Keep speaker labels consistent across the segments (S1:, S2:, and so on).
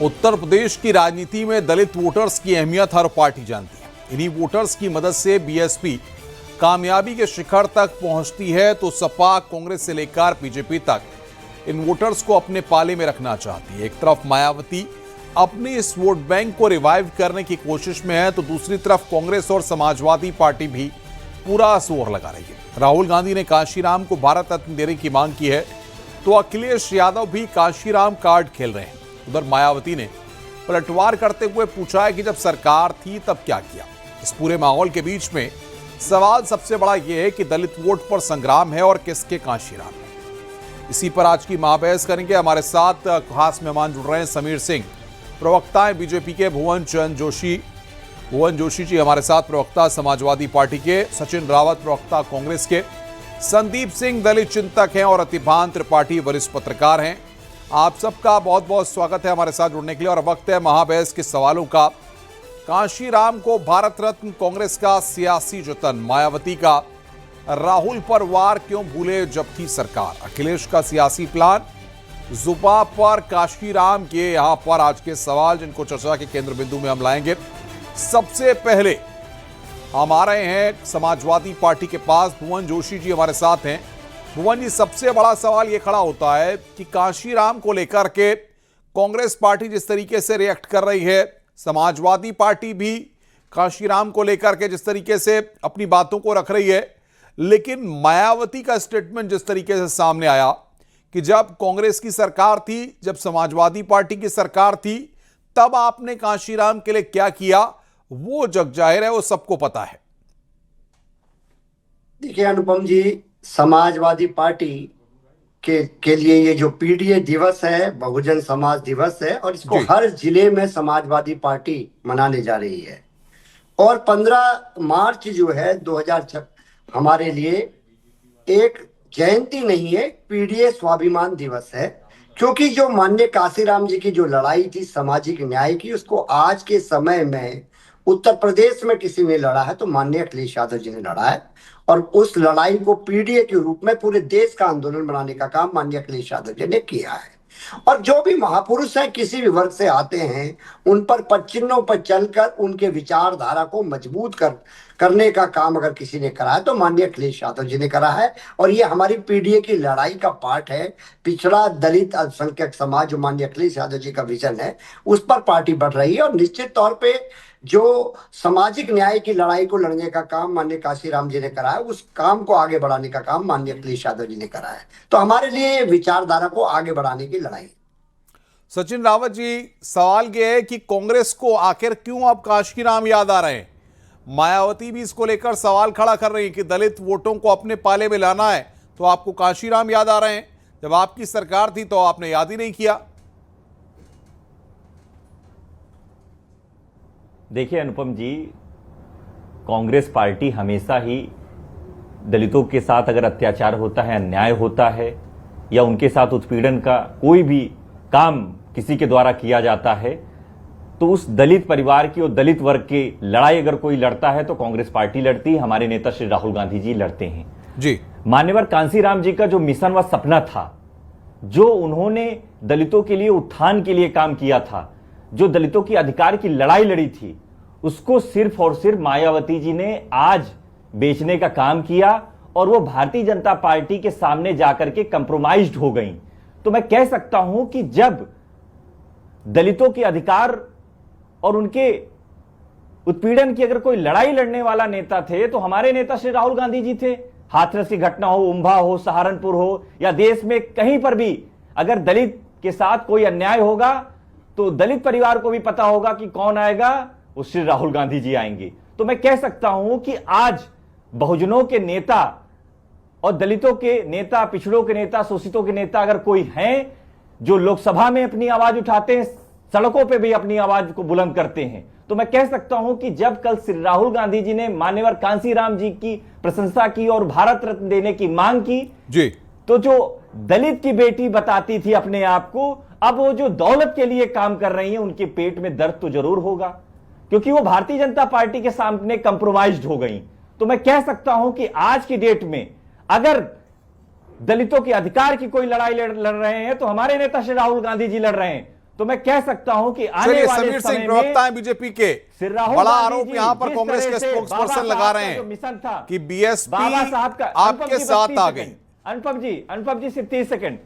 S1: उत्तर प्रदेश की राजनीति में दलित वोटर्स की अहमियत हर पार्टी जानती है। इन्हीं वोटर्स की मदद से बीएसपी कामयाबी के शिखर तक पहुंचती है, तो सपा कांग्रेस से लेकर बीजेपी तक इन वोटर्स को अपने पाले में रखना चाहती है। एक तरफ मायावती अपनी इस वोट बैंक को रिवाइव करने की कोशिश में है, तो दूसरी तरफ कांग्रेस और समाजवादी पार्टी भी पूरा जोर लगा रही है। राहुल गांधी ने कांशीराम को भारत रत्न देने की मांग की है, तो अखिलेश यादव भी कांशीराम कार्ड खेल रहे हैं। उधर मायावती ने पलटवार करते हुए पूछा है कि जब सरकार थी तब क्या किया। इस पूरे माहौल के बीच में सवाल सबसे बड़ा यह है कि दलित वोट पर संग्राम है और किसके कांशीराम है। इसी पर आज की महाबहस करेंगे। हमारे साथ खास मेहमान जुड़ रहे हैं समीर सिंह, प्रवक्ता हैं बीजेपी के, भुवन जोशी जी हमारे साथ, प्रवक्ता समाजवादी पार्टी के, सचिन रावत प्रवक्ता कांग्रेस के, संदीप सिंह दलित चिंतक हैं और अतिभान त्रिपाठी वरिष्ठ पत्रकार हैं। आप सबका बहुत बहुत स्वागत है हमारे साथ जुड़ने के लिए। और वक्त है महाबहस के सवालों का। कांशीराम को भारत रत्न, कांग्रेस का सियासी जतन, मायावती का राहुल पर वार क्यों भूले जब थी सरकार, अखिलेश का सियासी प्लान, जुबा पर कांशीराम के, यहां पर आज के सवाल जिनको चर्चा के केंद्र बिंदु में हम लाएंगे। सबसे पहले हम आ रहे हैं समाजवादी पार्टी के पास। भुवन जोशी जी हमारे साथ हैं। भुवन जी, सबसे बड़ा सवाल यह खड़ा होता है कि कांशीराम को लेकर के कांग्रेस पार्टी जिस तरीके से रिएक्ट कर रही है, समाजवादी पार्टी भी कांशीराम को लेकर के जिस तरीके से अपनी बातों को रख रही है, लेकिन मायावती का स्टेटमेंट जिस तरीके से सामने आया कि जब कांग्रेस की सरकार थी, जब समाजवादी पार्टी की सरकार थी, तब आपने कांशीराम के लिए क्या किया, वो जग जाहिर है, वो सबको पता है।
S2: देखिए अनुपम जी, समाजवादी पार्टी के लिए ये जो पीडीए दिवस है, बहुजन समाज दिवस है, और इसको हर जिले में समाजवादी पार्टी मनाने जा रही है। और 15 मार्च जो है 2006 हमारे लिए एक जयंती नहीं है, पीडीए स्वाभिमान दिवस है। क्योंकि जो माननीय कांशीराम जी की जो लड़ाई थी सामाजिक न्याय की, उसको आज के समय में उत्तर प्रदेश में किसी ने लड़ा है तो माननीय अखिलेश यादव जी ने लड़ा है। और उस लड़ाई को पीडीए के रूप में पूरे देश का आंदोलन बनाने का काम माननीय अखिलेश यादव जी ने किया है। और जो भी महापुरुष हैं, किसी भी वर्ग से आते हैं, उन पर पदचिन्हों पर चलकर उनके विचारधारा को मजबूत करने का काम अगर किसी ने करा है तो माननीय अखिलेश यादव जी ने करा है। और ये हमारी पीडीए की लड़ाई का पार्ट है। पिछड़ा दलित अल्पसंख्यक समाज जो माननीय अखिलेश यादव जी का विजन है, उस पर पार्टी बढ़ रही है। और निश्चित तौर पे जो सामाजिक न्याय की लड़ाई को लड़ने का काम माननीय कांशीराम जी ने करा है, उस काम को आगे बढ़ाने का काम माननीय अखिलेश यादव जी ने करा है। तो हमारे लिए विचारधारा को आगे बढ़ाने की लड़ाई।
S1: सचिन रावत जी, सवाल यह है कि कांग्रेस को आखिर क्यों अब कांशीराम याद आ रहे हैं? मायावती भी इसको लेकर सवाल खड़ा कर रही है कि दलित वोटों को अपने पाले में लाना है, तो आपको कांशीराम याद आ रहे हैं। जब आपकी सरकार थी तो आपने याद ही नहीं किया।
S3: देखिए अनुपम जी, कांग्रेस पार्टी हमेशा ही दलितों के साथ अगर अत्याचार होता है, अन्याय होता है, या उनके साथ उत्पीड़न का कोई भी काम किसी के द्वारा किया जाता है, तो उस दलित परिवार की और दलित वर्ग की लड़ाई अगर कोई लड़ता है तो कांग्रेस पार्टी लड़ती है। हमारे नेता श्री राहुल गांधी जी लड़ते हैं
S1: जी।
S3: मान्यवर कांशीराम जी का जो मिशन व सपना था, जो उन्होंने दलितों के लिए उत्थान के लिए काम किया था, जो दलितों की अधिकार की लड़ाई लड़ी थी, उसको सिर्फ और सिर्फ मायावती जी ने आज बेचने का काम किया और वो भारतीय जनता पार्टी के सामने जाकर के कंप्रोमाइज्ड हो गई। तो मैं कह सकता हूं कि जब दलितों के अधिकार और उनके उत्पीड़न की अगर कोई लड़ाई लड़ने वाला नेता थे तो हमारे नेता श्री राहुल गांधी जी थे। हाथरस की घटना हो, उम्भा हो, सहारनपुर हो, या देश में कहीं पर भी अगर दलित के साथ कोई अन्याय होगा तो दलित परिवार को भी पता होगा कि कौन आएगा, वो श्री राहुल गांधी जी आएंगे। तो मैं कह सकता हूं कि आज बहुजनों के नेता और दलितों के नेता, पिछड़ों के नेता, शोषितों के नेता अगर कोई हैं जो लोकसभा में अपनी आवाज उठाते हैं, सड़कों पे भी अपनी आवाज को बुलंद करते हैं, तो मैं कह सकता हूं कि जब कल श्री राहुल गांधी जी ने मान्यवर कांशीराम जी की प्रशंसा की और भारत रत्न देने की मांग की जी, तो जो दलित की बेटी बताती थी अपने आप को, अब वो जो दौलत के लिए काम कर रही है, उनके पेट में दर्द तो जरूर होगा, क्योंकि वो भारतीय जनता पार्टी के सामने कंप्रोमाइज्ड हो गई। तो मैं कह सकता हूं कि आज की डेट में अगर दलितों के अधिकार की कोई लड़ाई लड़ रहे हैं तो हमारे नेता श्री राहुल गांधी जी लड़ रहे हैं। तो मैं कह सकता हूं कि आने
S1: चलिए,
S3: वाले
S1: समीर
S3: समय
S1: सिंह
S3: में
S1: प्रवक्ता है बीजेपी के,
S3: श्री राहुल
S1: बड़ा
S3: गांधी
S1: आरोप
S3: जी
S1: यहां पर
S3: जिस
S1: कांग्रेस
S3: तरह
S1: के
S3: से
S1: स्पोक्स
S3: बाबा
S1: पर्सन
S3: साहब
S1: लगा रहे
S3: का जो
S1: हैं
S3: मिशन था
S1: कि बीएसपी
S3: बाबा साहब का,
S1: आपके साथ आ गई।
S3: अनुपम जी सिर्फ 30 सेकंड,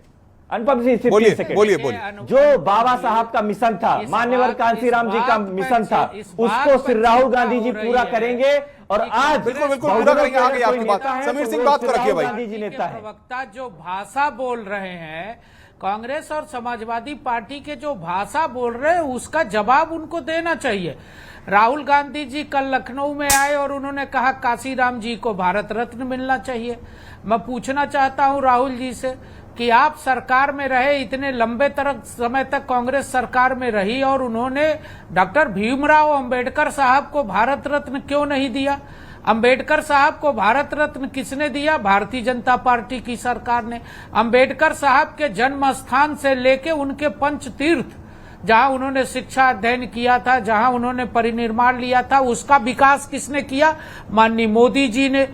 S3: अनुपम जी सिर्फ
S1: बोलिए
S3: 30 सेकंड।
S1: बोलिए बोलिए।
S3: जो बाबा साहब का मिशन था, मान्यवर कांशीराम जी का मिशन था, उसको श्री राहुल गांधी जी पूरा करेंगे। और आज
S1: बिल्कुल बिल्कुल पूरा करेंगे, आगे आपकी बात। समीर सिंह बात कर रखिए भाई।
S3: गांधी जी नेता है।
S4: प्रवक्ता जो भाषा बोल रहे हैं, कांग्रेस और समाजवादी पार्टी के जो भाषा बोल रहे हैं, उसका जवाब उनको देना चाहिए। राहुल गांधी जी कल लखनऊ में आए और उन्होंने कहा काशीराम जी को भारत रत्न मिलना चाहिए। मैं पूछना चाहता हूं राहुल जी से कि आप सरकार में रहे, इतने लंबे समय तक कांग्रेस सरकार में रही, और उन्होंने डॉक्टर भीमराव अंबेडकर साहब को भारत रत्न क्यों नहीं दिया? अंबेडकर साहब को भारत रत्न किसने दिया? भारतीय जनता पार्टी की सरकार ने। अंबेडकर साहब के जन्म स्थान से लेके उनके पंच तीर्थ, जहां उन्होंने शिक्षा अध्ययन किया था, जहां उन्होंने परिनिर्माण लिया था, उसका विकास किसने किया? माननीय मोदी जी ने।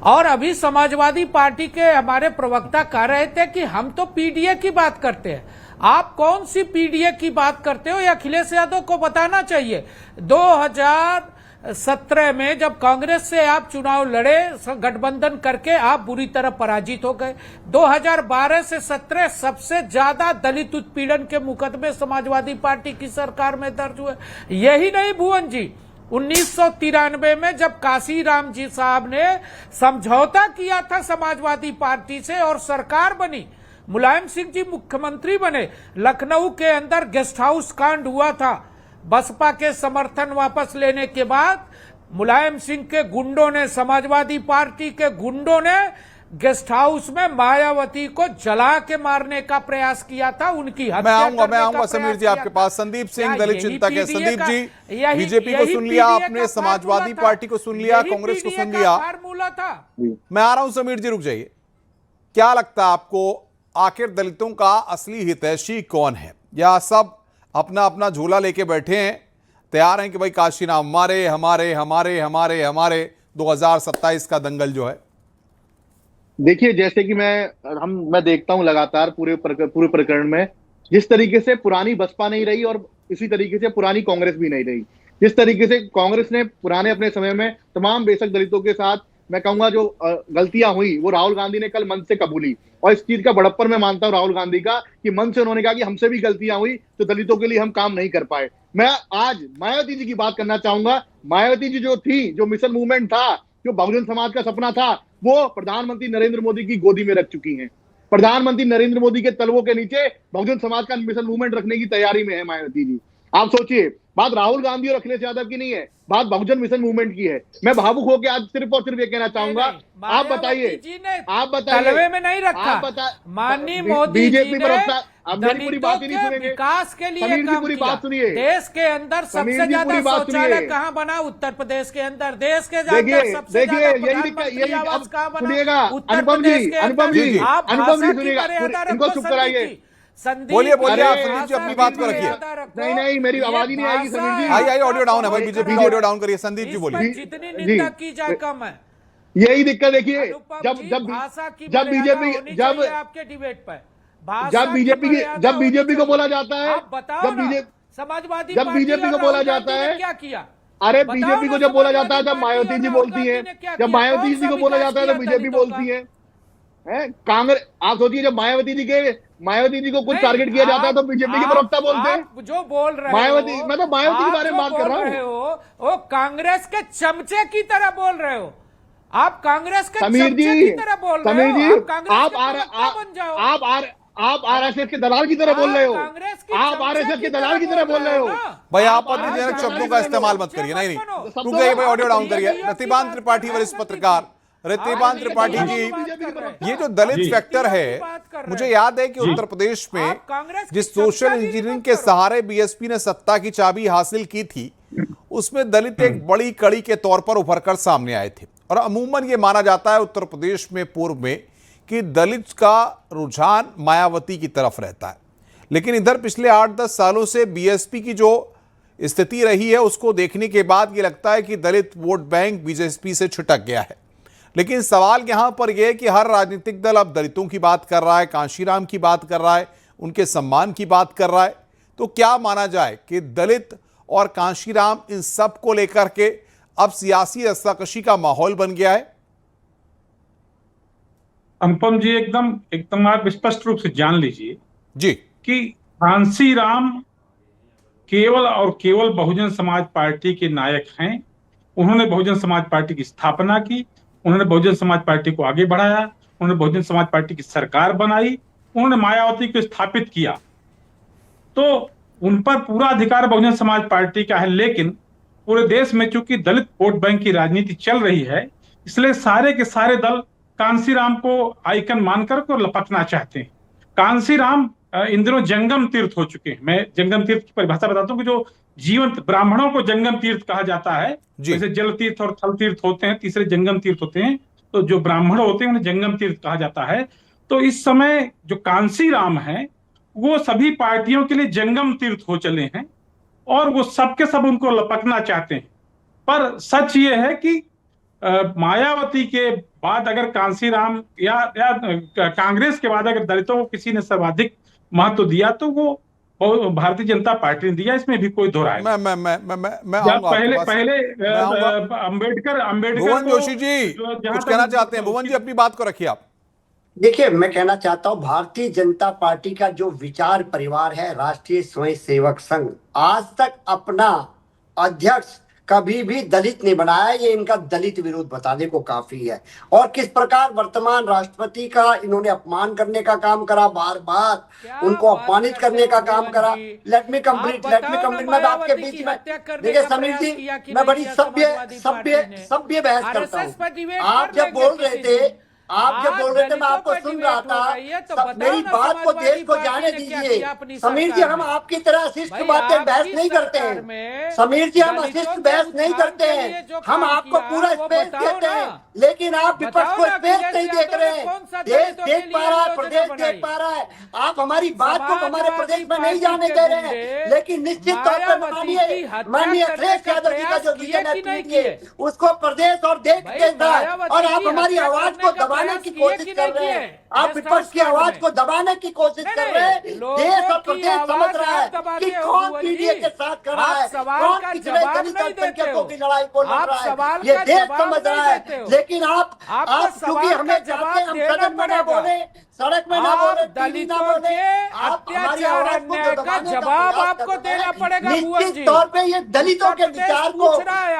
S4: और अभी समाजवादी पार्टी के हमारे प्रवक्ता कह रहे थे कि हम तो पीडीए की बात करते हैं। आप कौन सी पीडीए की बात करते हो? ये अखिलेश यादव को बताना चाहिए। 2017 में जब कांग्रेस से आप चुनाव लड़े, गठबंधन करके आप बुरी तरह पराजित हो गए। 2012 से 17 सबसे ज्यादा दलित उत्पीड़न के मुकदमे समाजवादी पार्टी की सरकार में दर्ज हुए। यही नहीं भुवन जी, 1993 में जब काशीराम जी साहब ने समझौता किया था समाजवादी पार्टी से और सरकार बनी, मुलायम सिंह जी मुख्यमंत्री बने, लखनऊ के अंदर गेस्ट हाउस कांड हुआ था। बसपा के समर्थन वापस लेने के बाद मुलायम सिंह के गुंडों ने, समाजवादी पार्टी के गुंडों ने गेस्ट हाउस में मायावती को जला के मारने का प्रयास किया था, उनकी हत्या
S1: मैं आऊंगा समीर जी आपके पास। संदीप सिंह दलित चिंतक है। संदीप जी, बीजेपी को सुन लिया आपने, समाजवादी पार्टी को सुन लिया, कांग्रेस को सुन लिया,
S4: फार्मूला था।
S1: मैं आ रहा हूं समीर जी, रुक जाइए। क्या लगता है आपको, आखिर दलितों का असली हितैषी कौन है? या सब अपना अपना झोला लेके बैठे हैं, तैयार हैं कि भाई काशीराम हमारे हमारे हमारे हमारे हमारे 2027 का दंगल जो है?
S5: देखिए, जैसे कि मैं देखता हूं लगातार पूरे प्रकरण में, जिस तरीके से पुरानी बसपा नहीं रही और इसी तरीके से पुरानी कांग्रेस भी नहीं रही। जिस तरीके से कांग्रेस ने पुराने अपने समय में तमाम बेशक दलितों के साथ, मैं कहूंगा जो गलतियां हुई, वो राहुल गांधी ने कल मन से कबूली। और इस चीज का बड़प्पन मैं मानता हूं राहुल गांधी का, कि मन से उन्होंने कहा कि हमसे भी गलतियां हुई तो दलितों के लिए हम काम नहीं कर पाए। मैं आज मायावती जी की बात करना चाहूंगा। मायावती जी जो थी, जो मिशन मूवमेंट था, जो बहुजन समाज का सपना था, वो प्रधानमंत्री नरेंद्र मोदी की गोदी में रख चुकी हैं। प्रधानमंत्री नरेंद्र मोदी के तलवों के नीचे बहुजन समाज का मिशन मूवमेंट रखने की तैयारी में है मायावती जी। आप सोचिए, बात राहुल गांधी और अखिलेश यादव की नहीं है, बात बहुजन मिशन मूवमेंट की है। मैं भावुक होकर आज सिर्फ और सिर्फ ये कहना चाहूंगा, आप बताइए,
S4: तलवे में नहीं रखा। माननीय मोदी जी ने दलितों के विकास के लिए काम किया। देश के अंदर सबसे ज्यादा शौचालय कहाँ बना? उत्तर प्रदेश के अंदर। देश के अंदर सबसे ज्यादा प्रधानमंत्री आवास कहाँ बना? उत्तर प्रदेश के अंदर। आप भाषा की मर्यादा रखो संदीप जी।
S1: बोलिए आप संदीप जी, अपनी बात को रखिए।
S5: नहीं, मेरी आवाज ही नहीं आएगी समीर जी।
S1: आई ऑडियो डाउन है भाई, बीजेपी का ऑडियो डाउन करिए। संदीप जी बोलिए।
S4: जितनी निंदा की जाए कम है।
S5: यही दिक्कत देखिए, जब
S4: भाषा की
S5: बीजेपी
S4: आपके डिबेट पर,
S5: जब बीजेपी को बोला जाता है,
S4: समाजवादी
S5: जब बीजेपी को बोला जाता है,
S4: क्या किया?
S5: अरे बीजेपी को जब बोला जाता है तब मायावती जी बोलती है, जब मायावती जी को बोला जाता है तो बीजेपी बोलती है। कांग्रेस, आप सोचिए, जब मायावती जी को कुछ टारगेट किया जाता है तो बीजेपी के प्रवक्ता बोलते हैं।
S4: जो बोल रहे
S5: मायावती, मैं तो मायावती के बारे में बात कर रहा हूँ।
S4: वो कांग्रेस के चमचे की तरह बोल रहे हो। आप कांग्रेस के
S5: समीर
S4: चमचे
S5: जी,
S4: की तरह बोल रहे
S5: समीर
S4: हो।
S5: जी, आप आरएसएस के दलाल की तरह बोल रहे हो। आप आरएसएस के दलाल की तरह बोल रहे हो।
S1: भाई आपत्तिजनक शब्दों का इस्तेमाल मत करिए। नहीं, रुक जाइए भाई, ऑडियो डाउन करिए। रतिबान त्रिपाठी, वरिष्ठ पत्रकार रतिबान त्रिपाठी जी, ये जो दलित फैक्टर है, मुझे याद है कि उत्तर प्रदेश में जिस सोशल इंजीनियरिंग के सहारे बीएसपी ने सत्ता की चाबी हासिल की थी, उसमें दलित एक बड़ी कड़ी के तौर पर उभरकर सामने आए थे। और अमूमन ये माना जाता है उत्तर प्रदेश में पूर्व में कि दलित का रुझान मायावती की तरफ रहता है। लेकिन इधर पिछले 8-10 सालों से बीएसपी की जो स्थिति रही है, उसको देखने के बाद ये लगता है कि दलित वोट बैंक बीजेपी से छिटक गया है। लेकिन सवाल यहां पर यह है कि हर राजनीतिक दल अब दलितों की बात कर रहा है, कांशीराम की बात कर रहा है, उनके सम्मान की बात कर रहा है। तो क्या माना जाए कि दलित और कांशीराम इन सब को लेकर के अब सियासी रस्साकशी का माहौल बन गया है?
S6: अनुपम जी, एकदम आप स्पष्ट रूप से जान लीजिए
S1: जी
S6: कि कांशीराम केवल और केवल बहुजन समाज पार्टी के नायक हैं। उन्होंने बहुजन समाज पार्टी की स्थापना की, उन्होंने बहुजन समाज पार्टी को आगे बढ़ाया, उन्होंने बहुजन समाज पार्टी की सरकार बनाई, उन्होंने मायावती को स्थापित किया। तो उन पर पूरा अधिकार बहुजन समाज पार्टी का है, लेकिन पूरे देश में चूंकि दलित वोट बैंक की राजनीति चल रही है, इसलिए सारे के सारे दल कांशीराम को आइकन मानकर को लपकना चाहते हैं। कांशीराम इन दिनों जंगम तीर्थ हो चुके हैं। मैं जंगम तीर्थ की परिभाषा बताता हूँ कि जो जीवंत ब्राह्मणों को जंगम तीर्थ कहा जाता है, जैसे जल तीर्थ और थल तीर्थ होते हैं, तीसरे जंगम तीर्थ होते हैं, तो जो ब्राह्मण होते हैं उन्हें जंगम तीर्थ कहा जाता है। तो इस समय जो कांशीराम है वो सभी पार्टियों के लिए जंगम तीर्थ हो चले हैं और वो सबके सब उनको लपकना चाहते हैं। पर सच ये है कि मायावती के बाद अगर कांशीराम या कांग्रेस के बाद अगर दलितों को किसी ने सर्वाधिक महत्व दिया तो वो भारतीय जनता पार्टी ने दिया, इसमें भी कोई दो राय नहीं।
S1: मैं आऊंगा
S6: पहले अम्बेडकर
S1: भुवन जोशी जी कुछ कहना चाहते हैं? भुवन जी अपनी बात को रखिए आप।
S2: देखिए, मैं कहना चाहता हूं, भारतीय जनता पार्टी का जो विचार परिवार है, राष्ट्रीय स्वयंसेवक संघ, आज तक अपना अध्यक्ष कभी भी दलित नहीं बनाया। ये इनका दलित विरोध बताने को काफी है। और किस प्रकार वर्तमान राष्ट्रपति का इन्होंने अपमान करने का काम करा, बार बार उनको अपमानित करने का काम करा। लेट मी कंप्लीट मैं आपके बीच में। देखिए समीर जी, मैं बड़ी सभ्य बहस करता हूँ। आप जब बोल रहे थे मैं आपको सुन रहा था। मेरी बात को देश को जाने दीजिए। समीर जी, हम आपकी तरह अशिष्ट बातें बहस नहीं करते हैं। समीर जी, हम अशिष्ट बहस नहीं करते हैं। हम आपको पूरा स्पेस देते हैं, लेकिन आप विपक्ष को स्पेस नहीं देख रहे हैं। देश देख पा रहा है, प्रदेश देख पा रहा है। आप हमारी बात को हमारे प्रदेश में नहीं जाने दे रहे हैं। लेकिन निश्चित तौर पर माननीय अखिलेश यादव जी का जो विजन है पीडीए, उसको प्रदेश और देश देखता है। और आप हमारी आवाज को दबाने की कोशिश कर रहे हैं। आप विपक्ष की आवाज को दबाने की कोशिश कर रहे हैं। देश और प्रदेश समझ रहा है कि कौन पीडीए के साथ खड़ा है, कौन पिछड़े दलित अल्पसंख्यकों की लड़ाई को लड़ रहा है। ये देश समझ रहा है। लेकिन आप क्योंकि हमें चाहते हैं हम सदन में ना बोले, सड़क में ना बोले, टीवी ना बोले, आप हमारी आवाज को दबाने का
S4: जवाब आपको देना पड़ेगा।
S2: निश्चित तौर पे ये दलितों के विचार को,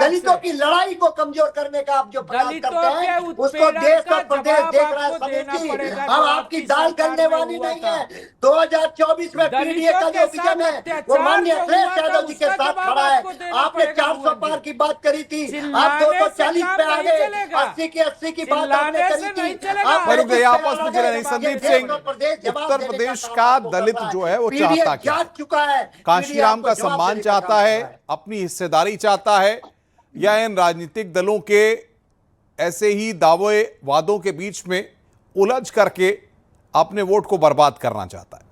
S2: दलितों की लड़ाई को कमजोर करने का आप जो प्रयास करते हैं, उसको देश और प्रदेश देख रहा है। समीर जी, हम आपकी दाल गलने वाली नहीं है। 2024 में पीडीए का जो विजन है वो माननीय अखिलेश यादव जी के साथ खड़ा है। आपने 400 पार की बात करी थी, आप 240 पे आ गए। 80 की बात आपने करी थी।
S1: आपस में चले नहीं। संदीप सिंह, उत्तर प्रदेश का दलित जो है वो चाहता क्या?
S2: चुका है,
S1: कांशीराम का सम्मान चाहता है, अपनी हिस्सेदारी चाहता है, या इन राजनीतिक दलों के ऐसे ही दावे वादों के बीच में उलझ करके अपने वोट को बर्बाद करना चाहता है?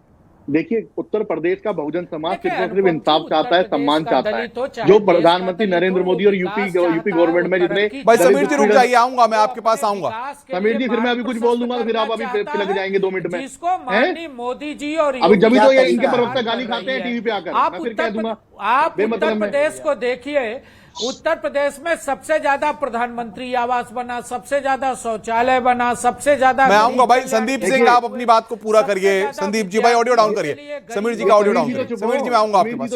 S5: देखिए, उत्तर प्रदेश का बहुजन समाज सिर्फ इंसाफ चाहता है, सम्मान चाहता है। जो प्रधानमंत्री नरेंद्र मोदी और यूपी गवर्नमेंट में जितने
S1: भाई समीर जी रुक जाइए, आऊंगा मैं आपके पास आऊंगा।
S5: समीर जी, फिर मैं अभी कुछ बोल दूंगा, फिर आप अभी लग जाएंगे 2 मिनट में।
S4: मोदी जी और
S5: अभी जब तो ये इनके प्रवक्ता गाली खाते हैं टीवी पे आकर, मैं फिर कह दूंगा।
S4: आप उत्तर प्रदेश को देखिए, उत्तर प्रदेश में सबसे ज्यादा प्रधानमंत्री आवास बना, सबसे ज्यादा शौचालय बना, सबसे ज्यादा।
S1: मैं आऊंगा भाई। संदीप सिंह, आप अपनी बात को पूरा करिए। संदीप जी भाई ऑडियो डाउन करिए। समीर जी का ऑडियो डाउन करिए। समीर जी मैं आऊंगा आपके पास।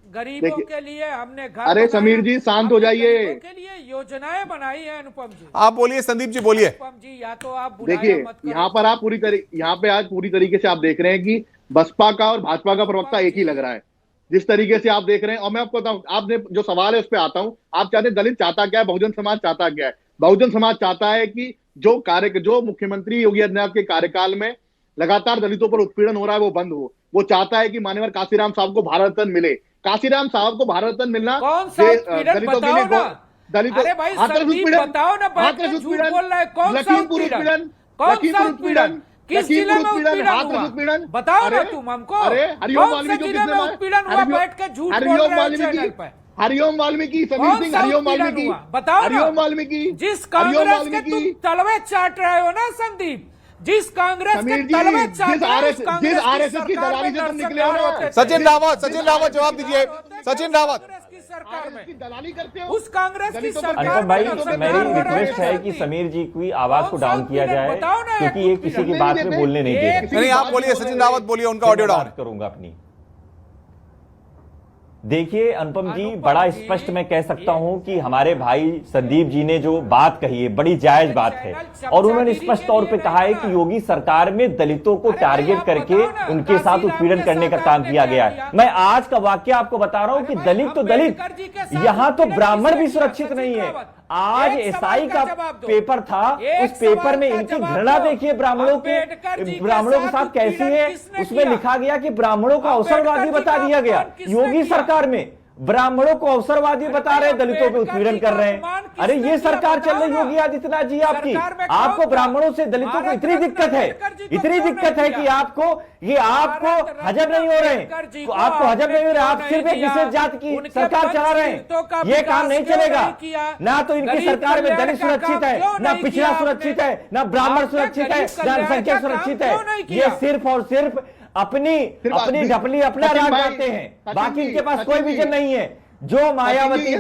S4: गरीबों के लिए हमने घर,
S5: अरे समीर जी शांत हो जाइए,
S4: के लिए योजनाएं बनाई है। अनुपम जी
S1: आप बोलिए। संदीप जी बोलिए।
S4: अनुपम जी, या तो आप
S5: देखिए, यहाँ पर आप यहाँ पे आज पूरी तरीके से आप देख रहे हैं कि बसपा का और भाजपा का प्रवक्ता एक ही लग रहा है, जिस तरीके से आप देख रहे हैं। और मैं आपको बताऊं, आपने जो सवाल है उस पर आता हूं। आप चाहते हैं दलित चाहता क्या है, बहुजन समाज चाहता क्या है? बहुजन समाज चाहता है कि जो मुख्यमंत्री योगी आदित्यनाथ के कार्यकाल में लगातार दलितों पर उत्पीड़न हो रहा है वो बंद हो। वो चाहता है कि माननीय कांशीराम साहब को भारत रत्न मिले। कांशीराम साहब को भारत रत्न मिलना दलितों के लिए दलितों उत्पीड़न,
S4: किस जिले में उत्पीड़न बताओ ना तुम हमको।
S5: अरे हरिओम वाल्मीकि
S4: बैठ के झूठ बोल रहे हैं चैनल पे।
S5: हरिओम वाल्मीकि, समीर सिंह, हरिओम वाल्मीकि
S4: बताओ।
S5: हरिओम वाल्मीकि,
S4: जिस कांग्रेस के तुम तलवे चाट रहे हो ना संदीप, जिस कांग्रेस के
S5: समीर जी,
S4: तलवे
S5: जिस
S4: चाहते हैं, उस
S5: RSS
S4: कांग्रेस की
S5: RSS की
S4: सरकार
S5: दलाली
S4: में
S5: से तुम
S4: दर्शक
S5: निकले हो ना।
S4: होते थे।
S1: सचिन रावत जवाब दीजिए। सचिन रावत,
S4: कांग्रेस की सरकार
S5: RSS की
S4: में,
S5: दलाली करते हो
S4: उस कांग्रेस की
S5: दलितों पर
S4: सरकार
S3: अनुपम
S4: में
S3: भाई,
S4: दर्शक
S3: मेरी
S4: हो रहे
S3: रिक्वेस्ट है कि
S4: थे।
S3: समीर जी की आवाज को डाउन किया जाए,
S4: बताओ ना,
S3: क्योंकि ये किसी की बात में बोलने नहीं दे रहे।
S1: नहीं आप बोलिए, सचिन रावत बोलिए, उनका ऑडियो डाउन है।
S3: करूंगा अपनी। देखिए अनुपम जी, बड़ा स्पष्ट मैं कह सकता हूं कि हमारे भाई संदीप जी ने जो बात कही है बड़ी जायज बात है, और उन्होंने स्पष्ट तौर पे कहा है कि योगी सरकार में दलितों को टारगेट करके उनके साथ उत्पीड़न करने का काम किया गया है। मैं आज का वाक्य आपको बता रहा हूं कि दलित तो दलित, यहां तो ब्राह्मण भी सुरक्षित नहीं है। आज एसआई का पेपर था, उस पेपर में इनकी घृणा देखिए ब्राह्मणों के साथ कैसी है। उसमें लिखा गया कि ब्राह्मणों को अवसरवादी बता दिया गया। योगी सरकार में ब्राह्मणों को अवसरवादी बता रहे, दलितों पे उत्पीड़न कर रहे हैं। अरे ये सरकार चल रही योगी आदित्यनाथ जी आपकी। आपको ब्राह्मणों से दलितों को इतनी दिक्कत है कि आपको हजम नहीं हो रहे, आपको हजम नहीं हो रहा। आप सिर्फ एक विशेष जाति की सरकार चला रहे हैं, ये काम नहीं चलेगा। ना तो इनकी सरकार में दलित सुरक्षित है, ना पिछड़ा सुरक्षित है, ना ब्राह्मण सुरक्षित है, ना अल्पसंख्यक सुरक्षित है। ये सिर्फ और सिर्फ अपनी ढपली अपना राज करते हैं, बाकी इनके पास कोई विजन नहीं है। जो मायावती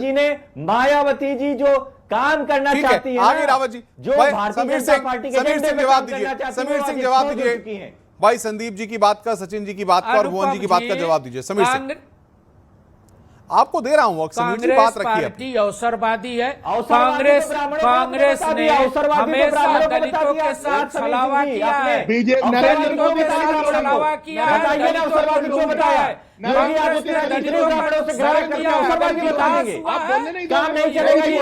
S3: जी जो काम करना चाहती है,
S1: आगे रावत जी,
S3: जो भारतीय जनता पार्टी के
S1: समीर सिंह जवाब दीजिए। भाई संदीप जी की बात का, सचिन जी की बात का और भुवन जी की बात का जवाब दीजिए। समीर सिंह, आपको दे रहा हूं वक्त। समीर जी बात रखिए।
S4: पार्टी अवसरवादी है। कांग्रेस ने हमेशा दलितों के साथ छलावा किया है।
S5: बीजेपी नरेंद्र मोदी
S4: छलावा किया है।
S3: काम नहीं चलेगा ये।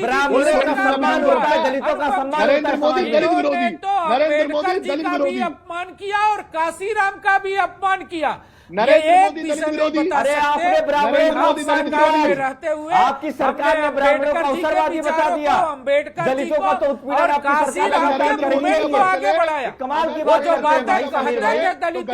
S3: ब्राह्मणों का सम्मान होता है, दलितों का सम्मान होता है।
S5: नरेंद्र मोदी
S4: जी का भी अपमान किया और काशीराम का भी अपमान किया।
S3: अरे आपने ब्राह्मणों को
S4: रहते हुए
S3: आपकी सरकार ने ब्राह्मणों को अवसरवादी बता दिया, दलितों का तो उत्पीड़न आपकी सरकार
S4: को आगे बढ़ाया।
S3: कमाल की बात
S4: जो बात है दलित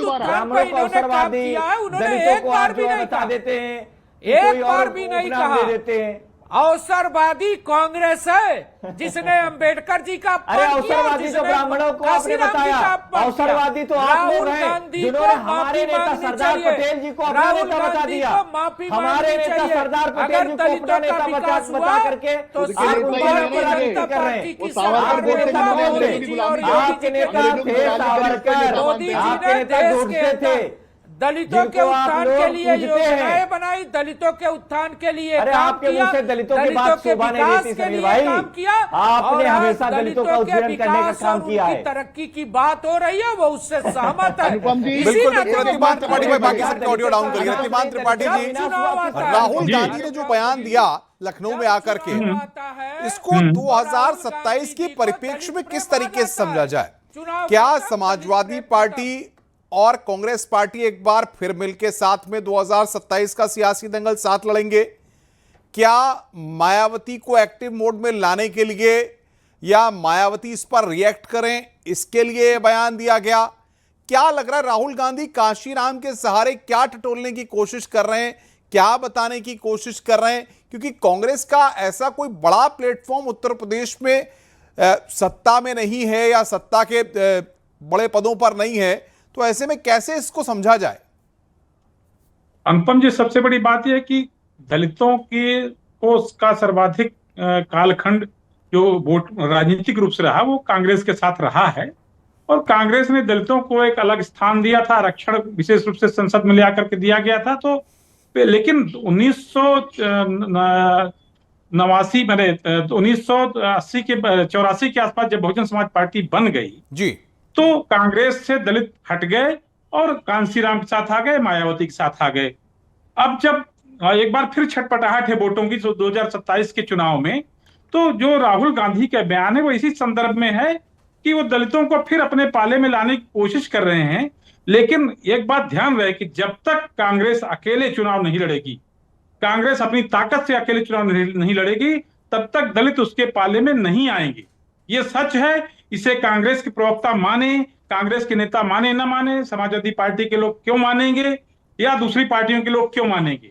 S3: ब्राह्मणों को अवसरवादी, दलितों को आप जो बता देते हैं,
S4: एक बार भी नहीं कहा
S3: देते हैं।
S4: अवसरवादी कांग्रेस है जिसने अंबेडकर जी का
S3: अरे अवसरवादी तो ब्राह्मणों को आपने बताया, अवसरवादी तो आप लोग हैं जिन्होंने हमारे नेता सरदार पटेल जी को अपना नेता बता दिया। हमारे नेता सरदार पटेल जी को अपना नेता बता करके आपके नेता थे सावरकर, आपके नेता गोडसे थे,
S4: दलितों के उत्थान के लिए योजनाएं बनाई, दलितों के उत्थान के लिए काम किया।
S3: दलितों की बात शोभा नहीं देती समीर भाई, आपने हमेशा दलितों का उत्पीड़न करने का काम किया है।
S4: तरक्की की बात हो रही है, वो उससे सहमत है।
S1: बिल्कुल रतिमान त्रिपाठी भाई, बाकी सबका ऑडियो डाउन करिए। रतिमान त्रिपाठी जी, राहुल गांधी ने जो बयान दिया लखनऊ में आकर के, इसको 2027 के परिप्रेक्ष्य में किस तरीके से समझा जाए? क्या समाजवादी पार्टी और कांग्रेस पार्टी एक बार फिर मिलकर साथ में 2027 का सियासी दंगल साथ लड़ेंगे? क्या मायावती को एक्टिव मोड में लाने के लिए या मायावती इस पर रिएक्ट करें, इसके लिए बयान दिया गया? क्या लग रहा है राहुल गांधी काशीराम के सहारे क्या टटोलने की कोशिश कर रहे हैं, क्या बताने की कोशिश कर रहे हैं? क्योंकि कांग्रेस का ऐसा कोई बड़ा प्लेटफॉर्म उत्तर प्रदेश में सत्ता में नहीं है या सत्ता के बड़े पदों पर नहीं है, तो ऐसे में कैसे इसको समझा जाए?
S6: अनुपम जी, सबसे बड़ी बात यह है कि दलितों के को का सर्वाधिक कालखंड जो वोट राजनीतिक रूप से रहा वो कांग्रेस के साथ रहा है, और कांग्रेस ने दलितों को एक अलग स्थान दिया था, आरक्षण विशेष रूप से संसद में ले आकर के दिया गया था। तो लेकिन 1989 में 1980 के 84 के आसपास जब बहुजन समाज पार्टी बन गई जी, तो कांग्रेस से दलित हट गए और कांशीराम के साथ आ गए, मायावती के साथ आ गए। अब जब एक बार फिर छटपटाहट है वोटों की 2027 के चुनाव में, तो जो राहुल गांधी का बयान है वो इसी संदर्भ में है कि वो दलितों को फिर अपने पाले में लाने की कोशिश कर रहे हैं। लेकिन एक बात ध्यान रहे कि जब तक कांग्रेस अकेले चुनाव नहीं लड़ेगी, कांग्रेस अपनी ताकत से अकेले चुनाव नहीं लड़ेगी, तब तक दलित उसके पाले में नहीं आएंगे। ये सच है, इसे कांग्रेस के प्रवक्ता माने, कांग्रेस के नेता माने न माने, समाजवादी पार्टी के लोग क्यों मानेंगे या दूसरी पार्टियों के लोग क्यों मानेंगे,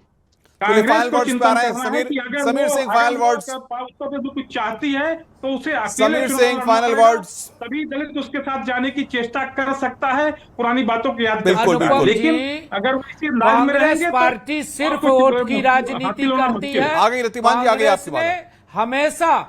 S1: चलिए,
S6: कांग्रेस
S1: final
S6: को
S1: words पे आ
S6: चिंतन
S1: रहे हैं।
S6: करना है कि अगर
S1: समीर
S6: वो-
S1: सिंह,
S6: अगर
S1: final
S6: वो
S1: words।
S6: उसको पे जो कुछ चाहती है तो उसे अकेले
S1: समीर
S6: चुनाव
S1: सिंह,
S6: लड़ना
S1: final
S6: पड़ेगा।
S1: words।
S6: तभी दलित उसके साथ जाने की चेष्टा कर सकता है, पुरानी बातों को याद कर
S1: बिल्कुल,
S6: सकता है।
S1: बिल्कुल।
S6: लेकिन
S4: जी,
S6: अगर वो इसी अंदाज में
S4: कांग्रेस
S6: रहेंगे तो
S4: पार्टी सिर्फ
S6: और कुछ
S4: वोट की
S6: हासिल
S4: राजनीति
S6: होना
S4: करती
S6: मुश्किल
S4: है।
S1: आगे रतिमान जी, आगे
S4: कांग्रेस
S1: आपकी बात
S4: ने
S1: है।
S4: हमेशा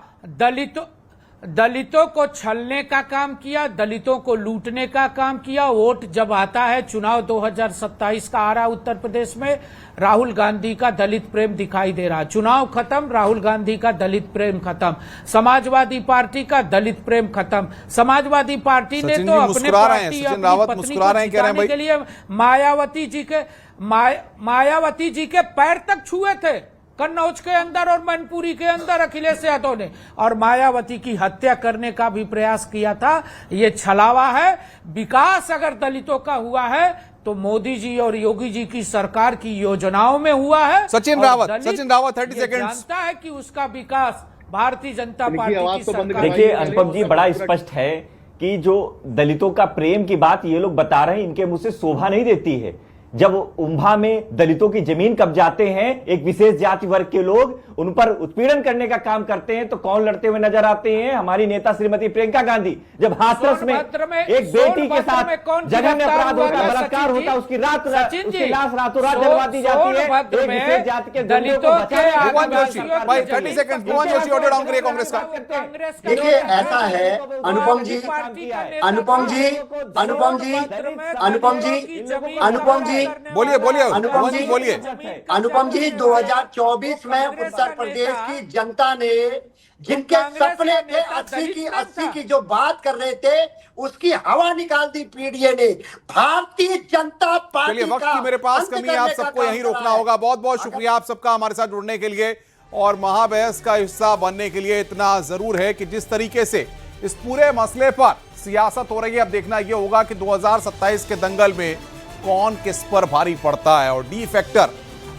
S4: दलितों को छलने का काम किया, दलितों को लूटने का काम किया। वोट जब आता है, चुनाव 2027 का आ रहा उत्तर प्रदेश में, राहुल गांधी का दलित प्रेम दिखाई दे रहा। चुनाव खत्म, राहुल गांधी का दलित प्रेम खत्म, समाजवादी पार्टी का दलित प्रेम खत्म। समाजवादी पार्टी ने
S1: सचिन
S4: तो
S1: जी
S4: अपने
S1: मुस्कुरा रहे हैं,
S4: पार्टी
S1: सचिन
S4: अपनी
S1: रावत
S4: पत्नी
S1: मुस्कुरा
S4: को
S1: रहे हैं, कह रहे हैं
S4: जिताने के लिए मायावती जी के पैर तक छुए थे कन्नौज के अंदर और मैनपुरी के अंदर अखिलेश यादव ने, और मायावती की हत्या करने का भी प्रयास किया था। ये छलावा है। विकास अगर दलितों का हुआ है तो मोदी जी और योगी जी की सरकार की योजनाओं में हुआ है।
S1: सचिन
S4: और
S1: रावत,
S4: दलित
S1: सचिन रावत, 30
S4: ये
S1: सेकंड्स।
S4: जानता है कि उसका विकास भारतीय जनता
S5: इनकी
S4: पार्टी
S5: आवाज
S4: की
S5: तो बंद
S4: सरकार।
S5: करवाइए।
S3: देखिए अनुपम जी, बड़ा स्पष्ट है कि जो दलितों का प्रेम की बात ये लोग बता रहे हैं, इनके मुंह से शोभा नहीं देती है। जब उम्भा में दलितों की जमीन कब्जाते हैं एक विशेष जाति वर्ग के लोग, उन पर उत्पीड़न करने का काम करते हैं, तो कौन लड़ते हुए नजर आते हैं? हमारी नेता श्रीमती प्रियंका गांधी। जब हाथरस में एक बेटी के साथ जघन्य अपराध होता है, बलात्कार होता है, उसकी लाश रातों रात जलवा दी जाती है। एक विशेष जाति के
S4: दलितों के
S1: भुवन जोशी, भाई 30 सेकंड, भुवन जोशी ऑडियो डाउन करिए कांग्रेस का।
S2: देखिए, ऐसा है अनुपम जी, अनुपम जी, अनुपम जी, अनुपम जी, अनुपम जी,
S1: बोलिए, बोलिए,
S2: अनुपम
S1: भुवन
S2: जी,
S1: जी बोलिए।
S2: अनुपम जी, 2024 में उत्तर प्रदेश की जनता ने जिनके सपने थे 80 की जो बात कर रहे थे, उसकी हवा निकाल दी पीडीए ने। भारतीय जनता पार्टी
S1: चलिए, वक्त
S2: का
S1: की मेरे पास
S2: अंत
S1: कमी है, आप
S2: करने का
S1: सबको
S2: काम
S1: यहीं
S2: कर
S1: रोकना
S2: रहा है।
S1: होगा। बहुत बहुत शुक्रिया आप सबका हमारे साथ जुड़ने के लिए, और महाबहस का हिस्सा बनने के लिए। इतना जरूर है कि जिस तरीके से इस पूरे मसले पर सियासत हो रही है, अब देखना यह होगा कि 2027 के दंगल में कौन किस पर भारी पड़ता है, और डी फैक्टर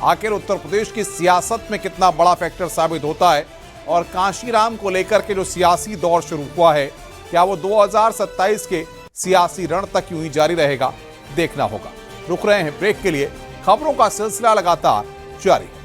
S1: आखिर उत्तर प्रदेश की सियासत में कितना बड़ा फैक्टर साबित होता है। और कांशीराम को लेकर के जो सियासी दौर शुरू हुआ है, क्या वो 2027 के सियासी रण तक यूं ही जारी रहेगा, देखना होगा। रुक रहे हैं ब्रेक के लिए, खबरों का सिलसिला लगातार जारी है।